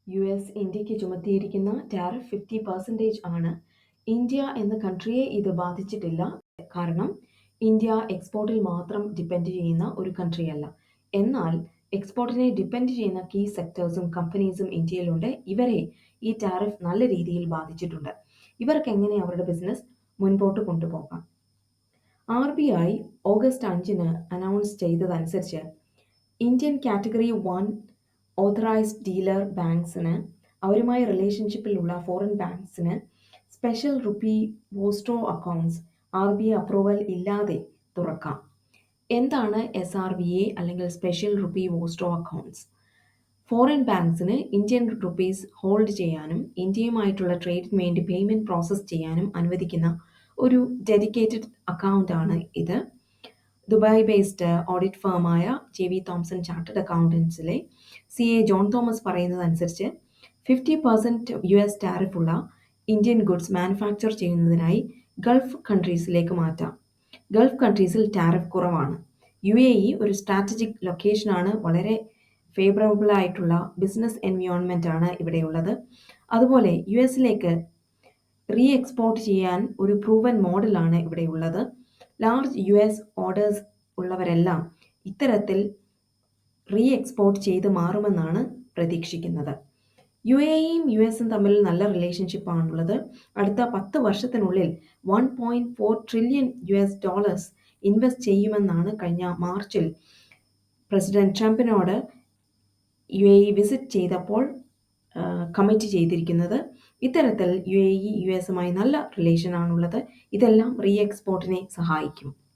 US. ഇന്ത്യയ്ക്ക് ചുമത്തിയിരിക്കുന്ന tariff 50% ആണ്. India എന്ന കൺട്രിയെ ഇത് ബാധിച്ചിട്ടില്ല. കാരണം ഇന്ത്യ എക്സ്പോർട്ടിൽ മാത്രം ഡിപ്പെൻഡ് ചെയ്യുന്ന ഒരു കൺട്രിയല്ല. എന്നാൽ എക്സ്പോർട്ടിനെ ഡിപ്പെൻഡ് ചെയ്യുന്ന കീ സെക്ടേഴ്സും കമ്പനീസും ഇന്ത്യയിലുണ്ട്. ഇവരെ ഈ ടാരിഫ് നല്ല രീതിയിൽ ബാധിച്ചിട്ടുണ്ട്. ഇവർക്ക് എങ്ങനെ അവരുടെ ബിസിനസ് മുൻപോട്ട് കൊണ്ടുപോകാം? RBI ഓഗസ്റ്റ് 5-ന് അനൗൺസ് ചെയ്തതനുസരിച്ച് ഇന്ത്യൻ കാറ്റഗറി 1 ഓഥറൈസ്ഡ് ഡീലർ ബാങ്ക്സിന് അവരുമായി റിലേഷൻഷിപ്പിലുള്ള ഫോറിൻ ബാങ്ക്സിന് special rupee vostro accounts RBI approval ഇല്ലാതെ തുറക്കാം. എന്താണ് SRVA അല്ലെങ്കിൽ special rupee vostro accounts? Foreign ബാങ്ക്സിന് ഇന്ത്യൻ റുപ്പീസ് ഹോൾഡ് ചെയ്യാനും ഇന്ത്യയുമായിട്ടുള്ള ട്രേഡിന് വേണ്ടി പേയ്മെന്റ് പ്രോസസ് ചെയ്യാനും അനുവദിക്കുന്ന ഒരു ഡെഡിക്കേറ്റഡ് അക്കൗണ്ട് ആണ് ഇത്. ദുബായ് ബേസ്ഡ് ഓഡിറ്റ് ഫേമായ JV തോംസൺ ചാർട്ടേഡ് അക്കൗണ്ടൻസിലെ CA ജോൺ തോമസ് പറയുന്നതനുസരിച്ച് 50% US ടാരിഫുള്ള ഇന്ത്യൻ ഗുഡ്സ് മാനുഫാക്ചർ ചെയ്യുന്നതിനായി ഗൾഫ് കൺട്രീസിലേക്ക് മാറ്റാം. ഗൾഫ് കൺട്രീസിൽ ടാരിഫ് കുറവാണ്. UAE ഒരു സ്ട്രാറ്റജിക് ലൊക്കേഷനാണ്. വളരെ ഫേവറബിൾ ആയിട്ടുള്ള ബിസിനസ് എൻവയോൺമെന്റ് ആണ് ഇവിടെയുള്ളത്. അതുപോലെ US-ലേക്ക് റീ എക്സ്പോർട്ട് ചെയ്യാൻ ഒരു പ്രൂവൻ മോഡലാണ് ഇവിടെയുള്ളത്. ലാർജ് US ഓർഡേഴ്സ് ഉള്ളവരെല്ലാം ഇത്തരത്തിൽ റീ എക്സ്പോർട്ട് ചെയ്ത് മാറുമെന്നാണ് പ്രതീക്ഷിക്കുന്നത്. UAE-യും US-ഉം തമ്മിൽ നല്ല റിലേഷൻഷിപ്പാണുള്ളത്. അടുത്ത 10 വർഷത്തിനുള്ളിൽ $1.4 ട്രില്യൺ ഇൻവെസ്റ്റ് ചെയ്യുമെന്നാണ് കഴിഞ്ഞ മാർച്ചിൽ പ്രസിഡന്റ് ട്രംപിനോട് UAE വിസിറ്റ് ചെയ്തപ്പോൾ കമ്മിറ്റ് ചെയ്തിരിക്കുന്നത്. ഇത്തരത്തിൽ UAE US-ഉമായി നല്ല റിലേഷൻ ആണുള്ളത്. ഇതെല്ലാം റീ എക്സ്പോർട്ടിനെ സഹായിക്കും.